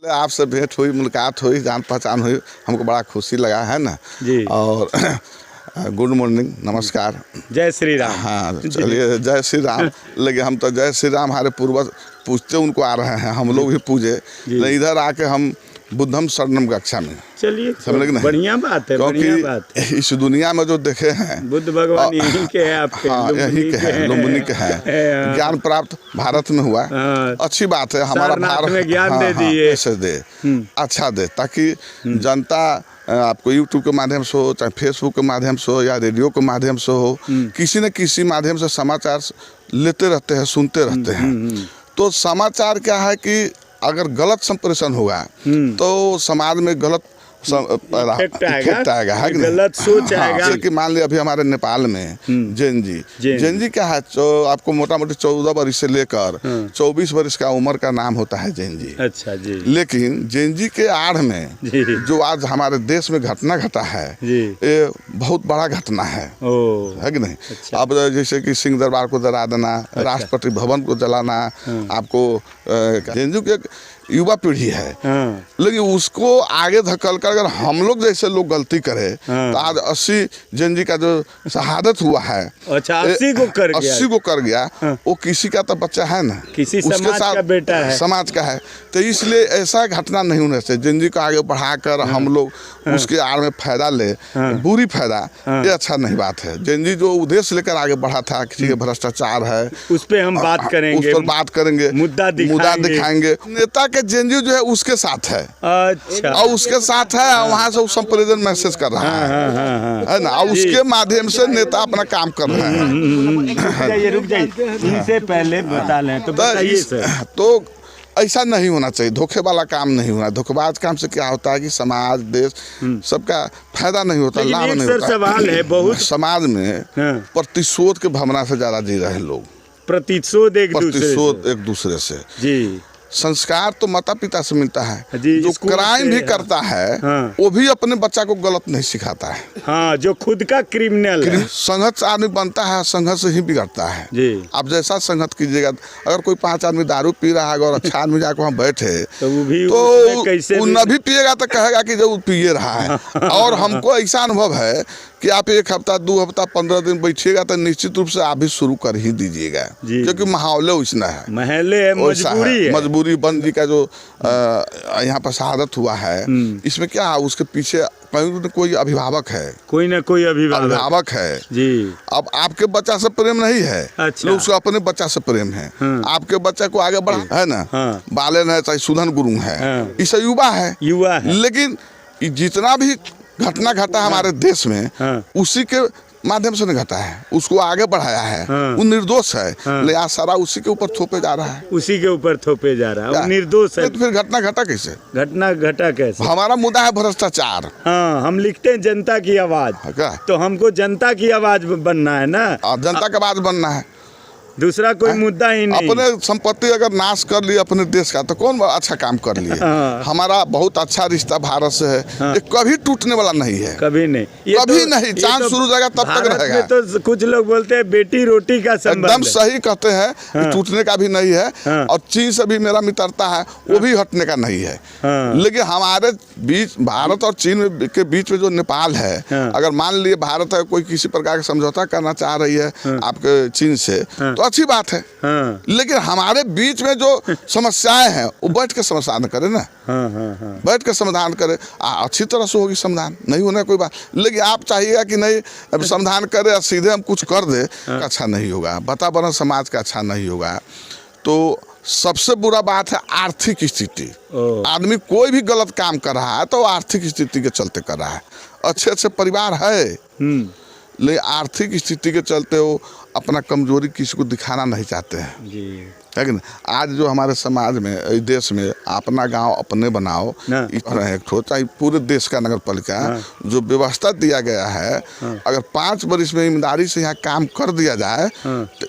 आपसे भेंट हुई, मुलाकात हुई, जान पहचान हुई, हमको बड़ा खुशी लगा है ना जी। और गुड मॉर्निंग, नमस्कार, जय श्री राम। हाँ चलिए जय श्री राम। लेकिन हम तो जय श्री राम हमारे पूर्वज पूछते उनको आ रहे हैं, हम लोग भी पूजे, इधर आके हम बुद्धम शरणम कक्षा में। चलिए समझ गए, बढ़िया बात है, बढ़िया बात है। इस दुनिया में जो देखे हैं बुद्ध भगवान यहीं के हैं आपके, हाँ यहीं के हैं, लुम्बिनी के हैं। ज्ञान प्राप्त भारत में हुआ, अच्छी बात है। हमारा भारत में ज्ञान दे दिए, ऐसे दे, अच्छा दे, ताकि जनता आपको यूट्यूब के माध्यम से हो, चाहे फेसबुक के माध्यम से हो, या रेडियो के माध्यम से हो, किसी न किसी माध्यम से समाचार लेते रहते हैं, सुनते रहते हैं। तो समाचार क्या है कि अगर गलत संप्रेषण होगा तो समाज में गलत इफेक्ट आएगा, है कि गलत सोच आएगा। कि मान लिया अभी हमारे नेपाल में जैन जी क्या है, आपको मोटा मोटी 14 वर्ष से लेकर 24 वर्ष का उम्र का नाम होता है जैन जी। अच्छा जी। लेकिन जैन जी के आड़ में जो आज हमारे देश में घटना घटा है, ये बहुत बड़ा घटना है कि नहीं। अच्छा। अब जैसे कि सिंह दरबार को जला देना, राष्ट्रपति भवन को जलाना, आपको जैन जी की युवा पीढ़ी है, लेकिन उसको आगे धकल कर अगर हम लोग जैसे लोग गलती करें तो आज 80 जैन जी का जो शहादत हुआ है, अच्छा 80 को कर गया, वो किसी का तो बच्चा है ना, किसी समाज का बेटा है, समाज का है। तो इसलिए ऐसा घटना नहीं होने से जैन जी को आगे बढ़ाकर हम लोग उसके आड़ में फायदा ले, बुरी फायदा, ये अच्छा नहीं बात है। जैन जी जो उद्देश्य लेकर आगे बढ़ा था, किसी के भ्रष्टाचार है, उस पर हम बात करेंगे, उस पर बात करेंगे, मुद्दा दिखाएंगे। नेता के जैन जी जो है उसके साथ है, अच्छा, और उसके साथ है, वहाँ से संप्रेषण मैसेज कर रहा है ना, और उसके माध्यम से नेता अपना काम कर रहे हैं। रुक जाइए, इनसे पहले बता लें तो बताइए सर। तो ऐसा नहीं होना चाहिए, धोखे वाला काम नहीं होना। धोखेबाज काम से क्या होता है कि समाज, देश सबका फायदा नहीं होता, लाभ नहीं होता। सवाल है, बहुत समाज में प्रतिशोध के भावना से ज्यादा जी रहे लोग, प्रतिशोध एक दूसरे से जी। संस्कार तो माता पिता से मिलता है, जी, जो क्राइम भी करता है वो भी अपने बच्चा को गलत नहीं सिखाता है। हाँ, जो खुद का क्रिमिनल है। संगत से आदमी बनता है, संगत से ही बिगड़ता है जी। आप जैसा संगत कीजिएगा, अगर कोई 5 आदमी दारू पी रहा है और अच्छा आदमी जाकर वहाँ बैठे तो वो भी पिएगा तो कहेगा कि जो पिए रहा है। और हमको ऐसा अनुभव है कि आप 1 हफ्ता, 2 हफ्ता, 15 दिन बैठिएगा तो निश्चित रूप से आप भी शुरू कर ही दीजिएगा, क्योंकि माहौल वैसा है, मजबूरी। बंद जी का जो यहाँ पर शहादत हुआ है, इसमें क्या है, उसके पीछे कोई अभिभावक है, कोई ना कोई अभिभावक है जी। अब आपके बच्चा से प्रेम नहीं है, अच्छा, उसको अपने बच्चा से प्रेम है, आपके बच्चा को आगे बढ़ा है ना, बालन है चाहे सुधन गुरु है, इसे युवा है। लेकिन जितना भी घटना घटा हमारे देश में, उसी के माध्यम से नहीं घटा है, उसको आगे बढ़ाया है, वो निर्दोष है, लेकिन आज सारा उसी के ऊपर थोपे जा रहा है, उसी के ऊपर थोपे जा रहा है, वो निर्दोष है। तो फिर घटना घटा कैसे? घटना घटा कैसे? हमारा मुद्दा है भ्रष्टाचार। हाँ, हम लिखते हैं जनता की आवाज, तो हमको जनता की आवाज बनना है ना, जनता की आवाज बनना है, दूसरा कोई मुद्दा ही नहीं। अपने संपत्ति अगर नाश कर लिए अपने देश का, तो कौन अच्छा काम कर लिए? हमारा बहुत अच्छा रिश्ता भारत से है, ये कभी टूटने वाला नहीं है, कभी नहीं, कभी नहीं। चांद शुरू जाएगा तब तक रहेगा। तो कुछ लोग बोलते हैं बेटी रोटी का संबंध, एकदम सही कहते हैं कि टूटने का भी नहीं है। और चीन से भी मेरा मित्रता है, वो भी हटने का नहीं है। लेकिन हमारे बीच, भारत और चीन के बीच में जो नेपाल है, अगर मान लिए भारत है कोई किसी प्रकार का समझौता करना चाह रही है आपके चीन से, तो अच्छी बात है। लेकिन हमारे बीच में जो समस्याएं हैं वो बैठ के समाधान करे ना, बैठ के समाधान करे, अच्छी तरह से होगी समाधान, नहीं होने कोई बात। लेकिन आप चाहिएगा कि नहीं समाधान करे, सीधे हम कुछ कर दे, अच्छा नहीं होगा, वातावरण समाज का अच्छा नहीं होगा। तो सबसे बुरा बात है आर्थिक स्थिति। आदमी कोई भी गलत काम कर रहा है तो आर्थिक स्थिति के चलते कर रहा है। अच्छे अच्छे परिवार है, लेकिन आर्थिक स्थिति के चलते वो अपना कमजोरी किसी को दिखाना नहीं चाहते हैं जी। है कि नहीं? आज जो हमारे समाज में, देश में, अपना गांव अपने बनाओ, चाहे पूरे देश का नगर पालिका जो व्यवस्था दिया गया है, अगर 5 वर्ष में ईमानदारी से यहाँ काम कर दिया जाए तो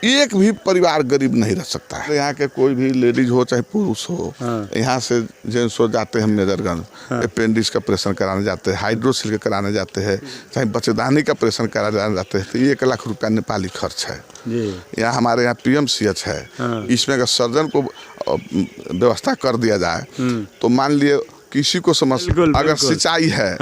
एक भी परिवार गरीब नहीं रह सकता है। यहाँ के कोई भी लेडीज हो चाहे पुरुष हो, यहाँ से जेंट्स हो जाते हैं मेजरगंज, अपेंडिक्स का ऑपरेशन कराने जाते हैं, हाइड्रोसिल का कराने जाते हैं, चाहे बच्चेदानी का ऑपरेशन कराने जाते हैं, तो 1 लाख रुपया नेपाली खर्च है। यहाँ हमारे यहाँ PMCH है, इसमें अगर सर्जन को व्यवस्था कर दिया जाए। तो मान लिए किसी को समस्या, अगर सिंचाई है,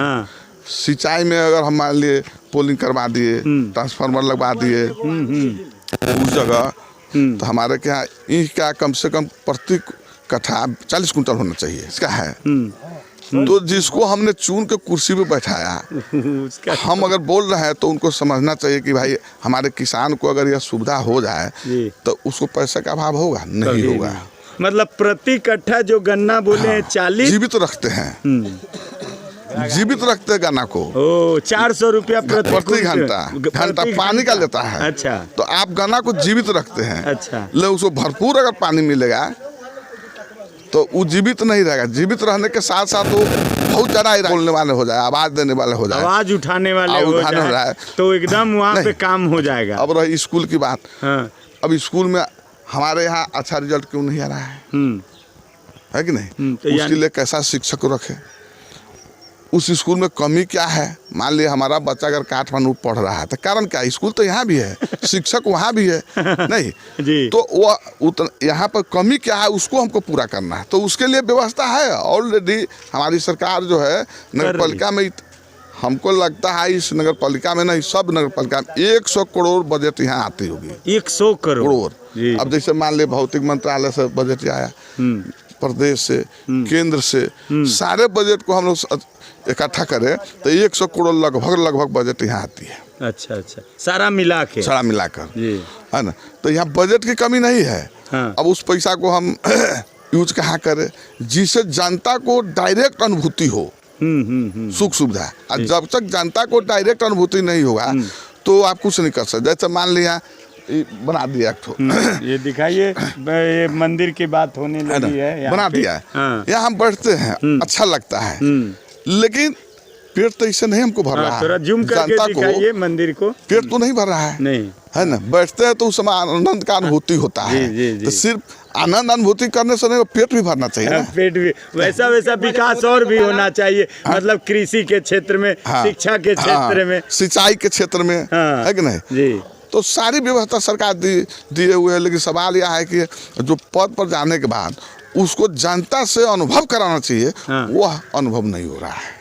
सिंचाई में अगर हम मान लिए पोलिंग करवा दिए, ट्रांसफार्मर लगवा दिए उस जगह, तो हमारे क्या ईंट का कम से कम प्रति कट्ठा 40 कुंटल होना चाहिए, इसका है। तो जिसको हमने चुन के कुर्सी पे बैठाया, हम अगर बोल रहे हैं तो उनको समझना चाहिए कि भाई हमारे किसान को अगर यह सुविधा हो जाए तो उसको पैसे का अभाव होगा नहीं होगा। मतलब प्रति कट्ठा जो गन्ना बोले हैं 40 जीवित रखते हैं, जीवित रखते हैं गन्ना को। 400 रुपया प्रति घंटा पानी का लेता है। अच्छा, तो आप गन्ना को जीवित रखते हैं। अच्छा, ले उसको भरपूर अगर पानी मिलेगा तो वो जीवित नहीं रहेगा। जीवित रहने के साथ साथ वो बहुत ज़्यादा बोलने वाले हो जाए, आवाज़ देने वाले हो जाए, आवाज़ उठाने वाले हो जाए, तो एकदम वहाँ पे काम हो जाएगा। अब रही स्कूल की बात, अब स्कूल में हमारे यहाँ अच्छा रिजल्ट क्यों नहीं आ रहा है कि नहीं? तो उसके लिए कैसा शिक्षक को रखे, उस स्कूल में कमी क्या है। मान लिया हमारा बच्चा अगर काठमांडू पढ़ रहा है तो कारण क्या है, स्कूल तो यहाँ भी है, शिक्षक वहाँ भी है नहीं जी। तो वो यहाँ पर कमी क्या है उसको हमको पूरा करना है। तो उसके लिए व्यवस्था है ऑलरेडी। हमारी सरकार जो है नगर पालिका में, हमको लगता है इस नगर पालिका में नहीं, सब नगर पालिका में 100 करोड़ बजट यहाँ आती होगी। 100 करोड़। अब जैसे मान लिया भौतिक मंत्रालय से बजट आया, प्रदेश से, केंद्र से, सारे बजट को हम लोग इकट्ठा करें तो 100 करोड़ लगभग बजट यहाँ आती है। अच्छा अच्छा, सारा मिलाकर है ना। तो यहाँ बजट की कमी नहीं है। अब उस पैसा को हम यूज कहाँ करें जिससे जनता को डायरेक्ट अनुभूति हो, सुख सुविधा। और जब तक जनता को डायरेक्ट अनुभूति नहीं होगा तो आप कुछ नहीं कर सकते। जैसे मान लिया बना दिया ये दिखाइए, ये मंदिर की बात होने लगी है, बना दिया है, यहाँ हम बैठते हैं, अच्छा लगता है, लेकिन पेट तो इससे नहीं हमको भर रहा है। थोड़ा जूम करके दिखाइए मंदिर को, पेट तो नहीं भर रहा है, नहीं है ना। बैठते हैं तो उस समय आनंद का अनुभूति होता है। तो सिर्फ आनंद अनुभूति करने से नहीं, पेट भी भरना चाहिए ना। पेट भी वैसा विकास और भी होना चाहिए। मतलब कृषि के क्षेत्र में, शिक्षा के क्षेत्र में, सिंचाई के क्षेत्र में, है कि नहीं जी। तो सारी व्यवस्था सरकार दिए हुए है। लेकिन सवाल यह है कि जो पद पर जाने के बाद उसको जनता से अनुभव कराना चाहिए, वह अनुभव नहीं हो रहा है।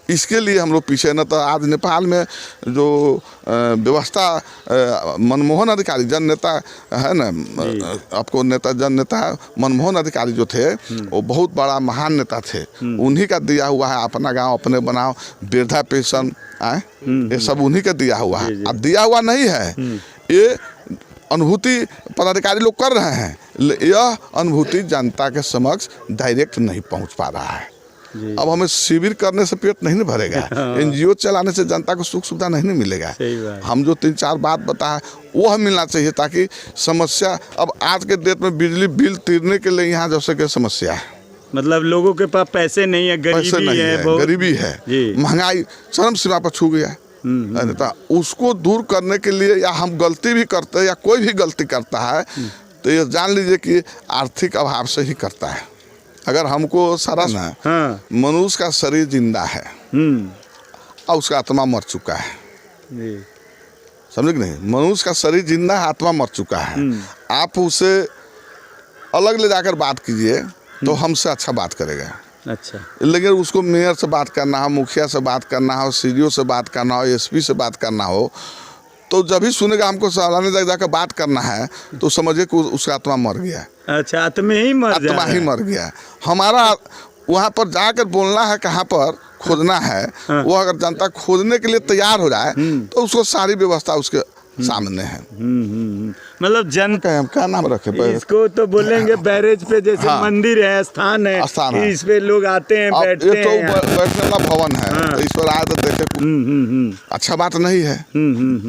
इसके लिए हम लोग पीछे न। तो आज नेपाल में जो व्यवस्था मनमोहन अधिकारी जन नेता है ना, आपको जन नेता मनमोहन अधिकारी जो थे वो बहुत बड़ा महान नेता थे। उन्हीं का दिया हुआ है, अपना गांव अपने बनाओ, वृद्धा पेंशन ये सब उन्हीं का दिया हुआ है। अब दिया हुआ नहीं है, ये अनुभूति पदाधिकारी लोग कर रहे हैं, यह अनुभूति जनता के समक्ष डायरेक्ट नहीं पहुंच पा रहा है। अब हमें शिविर करने से पेट नहीं भरेगा, NGO चलाने से जनता को सुख सुविधा नहीं मिलेगा। हम जो 3-4 बात बताए वो हम मिलना चाहिए ताकि समस्या। अब आज के डेट में बिजली बिल तीरने के लिए यहाँ जैसे कि समस्या है, मतलब लोगों के पास पैसे नहीं है, गरीबी है, महंगाई चरम सीमा पर छू गया है। तो उसको दूर करने के लिए या हम गलती भी करते हैं या कोई भी गलती करता है तो ये जान लीजिए कि आर्थिक अभाव से ही करता है। अगर हमको सारा मनुष्य का शरीर जिंदा है और उसका आत्मा मर चुका है, समझे कि नहीं। मनुष्य का शरीर जिंदा है, आत्मा मर चुका है। आप उसे अलग ले जाकर बात कीजिए तो हमसे अच्छा बात करेगा। अच्छा, लेकिन उसको मेयर से बात करना हो, मुखिया से बात करना हो, CDO से बात करना हो, SP से बात करना हो, तो जब भी सुनेगा हमको सालाने जाकर बात करना है तो समझिए कि उसका आत्मा मर गया। अच्छा, आत्मा ही मर गया। हमारा वहाँ पर जाकर बोलना है, कहाँ पर खोदना है, वो अगर जनता खोदने के लिए तैयार हो जाए तो उसको सारी व्यवस्था उसके सामने है। मतलब क्या नाम रखे इसको तो बोलेंगे बैरेज पे, जैसे मंदिर है, स्थान है, इस पे लोग आते हैं, बैठते हैं। ये तो बैठने वाला भवन है, तो इस पर आए तो देखे, अच्छा बात नहीं है।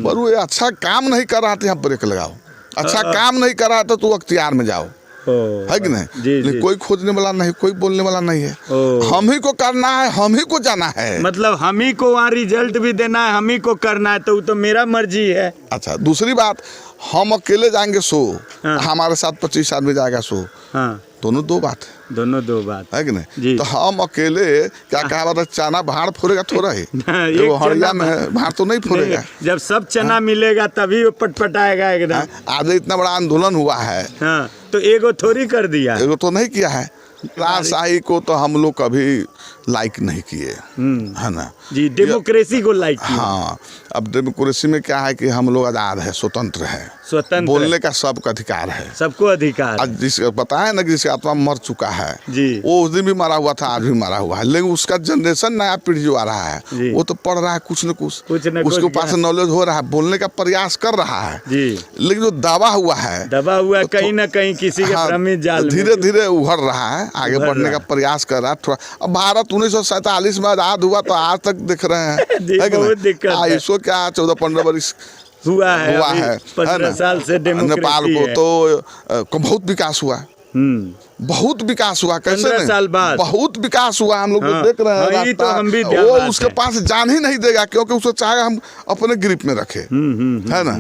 पर वो अच्छा काम नहीं कर रहा था, यहाँ ब्रेक लगाओ। अच्छा काम नहीं कर रहा था तो अख्तियार में जाओ, है कि नहीं। कोई खोजने वाला नहीं, कोई बोलने वाला नहीं है। हम ही को करना है, हम ही को जाना है। मतलब हम ही को वहाँ रिजल्ट भी देना है, हम ही को करना है, तो मेरा मर्जी है। अच्छा, दूसरी बात, हम अकेले जाएंगे हमारे साथ 25 आदमी जाएगा दोनों दो बात है कि नहीं। तो हम अकेले क्या कहा, चना भाड़ फोड़ेगा थोड़ा ही, वो हड़िया में भाड़ तो नहीं फोड़ेगा। जब सब चना मिलेगा तभी वो पटपटाएगा एकदम। आज इतना बड़ा आंदोलन हुआ है तो एगो थोड़ी कर दिया। एगो तो नहीं किया है। राजशाही को तो हम लोग कभी लाइक नहीं किए, है ना जी। डेमोक्रेसी को लाइक किया। हाँ, अब डेमोक्रेसी में क्या है कि हम लोग आज़ाद है, स्वतंत्र है, स्वतंत्र बोलने का सबका अधिकार है, सबको अधिकार। आज जिसका पता है ना कि जिसका आत्मा मर चुका है जी। वो उस दिन भी मरा हुआ था, आज भी मरा हुआ है, लेकिन उसका जनरेशन नया पीढ़ी जो आ रहा है वो तो पढ़ रहा है कुछ न कुछ, उसके पास नॉलेज हो रहा है, बोलने का प्रयास कर रहा है जी। लेकिन जो दबा हुआ है कहीं ना कहीं किसी के भ्रमित जाल में धीरे धीरे उभर रहा है, आगे बढ़ने का प्रयास कर रहा है थोड़ा। अब भारत 1947 में आजाद हुआ तो आज तक दिख रहे हैं, है कि नहीं? इसको क्या 14-15 वर्ष हुआ है 15 साल से नेपाल को तो बहुत विकास हुआ, बहुत विकास हुआ। कैसे 15 साल बाद बहुत विकास हुआ, हम लोग देख रहे हैं। तो हम भी वो उसके पास जान ही नहीं देगा क्योंकि उसको चाहे हम अपने ग्रिप में रखे, है ना।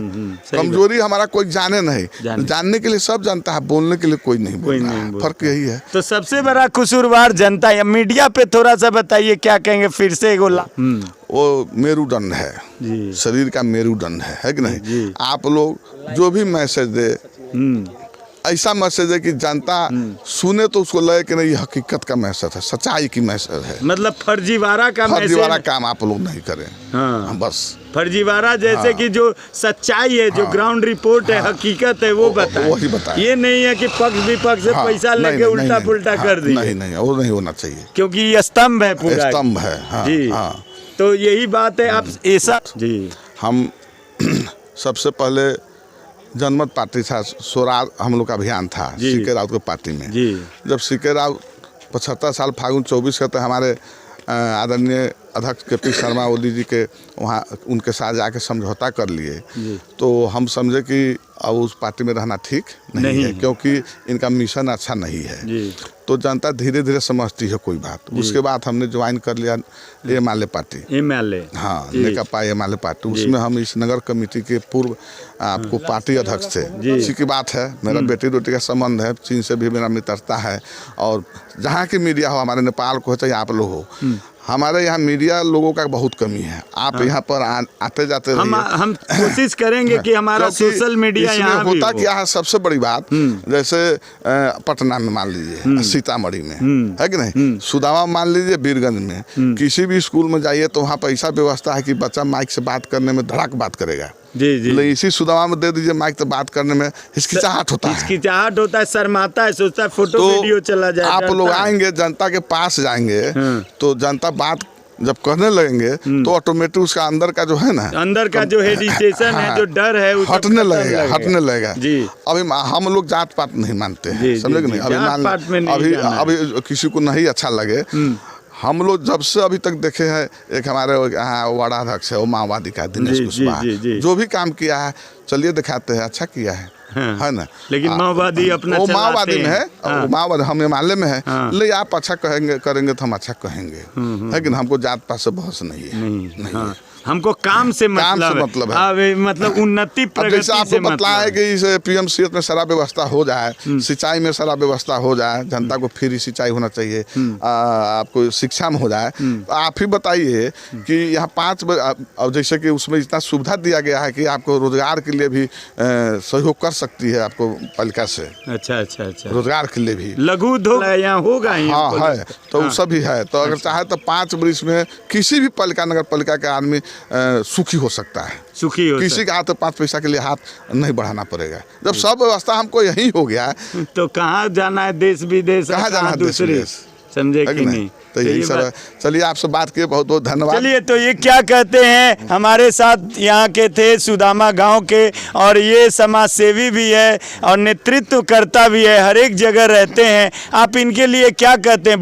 कमजोरी हमारा कोई जाने नहीं, जानने के लिए सब जानता है, बोलने के लिए कोई नहीं बोलता है। फर्क यही है। तो सबसे बड़ा कसूरवार जनता है। मीडिया पे थोड़ा सा बताइए, क्या कहेंगे फिर से? वो मेरुदंड है, शरीर का मेरुदंड है कि नहीं? आप लोग जो भी मैसेज दे, ऐसा मैसेज है कि जनता सुने तो उसको लगे कि नहीं, हकीकत का मैसेज है, सच्चाई की मैसेज है। मतलब फर्जीवाड़ा काम आप लोग नहीं करें। हाँ, बस फर्जीवाड़ा जैसे कि जो सच्चाई है, जो ग्राउंड रिपोर्ट है, हकीकत है, वो बताएं। वही बताएं। ये नहीं है कि पक्ष विपक्ष से पैसा लेके उल्टा पुल्टा कर दिया। नहीं, वो नहीं होना चाहिए, क्योंकि ये स्तंभ है, पूरा स्तंभ है। जी, तो यही बात है। आप ऐसा जी, हम सबसे पहले जनमत पार्टी था, स्वराज हम लोग का अभियान था सीके राउत के पार्टी में। जब सीके राउत 75 साल फागुन 24 के हमारे आदरणीय अध्यक्ष KP शर्मा ओली जी के वहाँ उनके साथ जाके समझौता कर लिए, तो हम समझे कि अब उस पार्टी में रहना ठीक नहीं है, क्योंकि इनका मिशन अच्छा नहीं है। तो जनता धीरे धीरे समझती है कोई बात। उसके बाद हमने ज्वाइन कर लिया MLA पार्टी, हाँ, नेकपा MLA पार्टी। उसमें हम इस नगर कमेटी के पूर्व आपको पार्टी अध्यक्ष थे। अच्छी की बात है, मेरा बेटी रोटी का संबंध है, चीन से भी मेरा मित्रता है, और जहाँ की मीडिया हो, हमारे नेपाल को हो चाहे आप लोग हो, हमारे यहाँ मीडिया लोगों का बहुत कमी है। आप यहाँ पर आते जाते रहिए। हम कोशिश करेंगे कि हमारा सोशल मीडिया यहाँ भी होता क्या है। सबसे बड़ी बात, जैसे पटना में मान लीजिए, सीतामढ़ी में, है कि नहीं, सुदामा मान लीजिए, वीरगंज में, किसी भी स्कूल में जाइए तो वहाँ पर ऐसा व्यवस्था है कि बच्चा माइक से बात करने में धड़ाक बात करेगा। जी। इसी सुदामा में दे दीजिए माइक, तो बात करने में हिचकिचाहट होता है, शर्माता है, सोचता है फोटो वीडियो चला जाए। आप लोग आएंगे, जनता के पास जाएंगे, तो जनता बात जब करने लगेंगे तो ऑटोमेटिक उसका अंदर का जो है ना, अंदर का जो हेजिटेशन है, जो डर है, हटने लगेगा। अभी हम लोग जात पात नहीं मानते हैं, समझे कि नहीं? अभी किसी को नहीं अच्छा लगे, हम लोग जब से अभी तक देखे हैं, एक हमारे यहाँ वार्डाध्यक्ष है, वो माओवादी का दिनेश कुशवाहा, जो भी काम किया है, चलिए दिखाते हैं, अच्छा किया है ना। लेकिन माओवादी अपना माओवादी में है, माओवादी हम MLA में है, लेकिन आप अच्छा करेंगे तो हम अच्छा कहेंगे, लेकिन हमको जात पात से बहस नहीं है। हमको काम से मतलब है, मतलब उन्नति प्रगति जैसे आपको बताया है कि इस PMCH में सारा व्यवस्था हो जाए, सिंचाई में सारा व्यवस्था हो जाए, जनता को फ्री सिंचाई होना चाहिए, आपको शिक्षा में हो जाए, तो आप ही बताइए कि यहाँ 5 अब जैसे कि उसमें इतना सुविधा दिया गया है कि आपको रोजगार के लिए भी सहयोग कर सकती है, आपको पालिका से। अच्छा, रोजगार के लिए भी लघु उद्योग यहाँ होगा। हाँ है, तो वो सब भी है। तो अगर चाहे तो 5 वर्ष में किसी भी पालिका, नगर पालिका के आदमी सुखी हो सकता है, किसी का हाथ 5 पैसा के लिए हाथ नहीं बढ़ाना पड़ेगा। जब सब व्यवस्था हमको यही हो गया है, तो कहाँ जाना है देश विदेश, कहाँ जाना है दूसरे, समझे कि नहीं? तो यही सब है। चलिए, आपसे बात किए बहुत बहुत धन्यवाद। चलिए, तो ये क्या कहते हैं, हमारे साथ यहाँ के थे सुदामा गांव के, और ये समाज सेवी भी है और नेतृत्व करता भी है, हर एक जगह रहते हैं। आप इनके लिए क्या कहते हैं?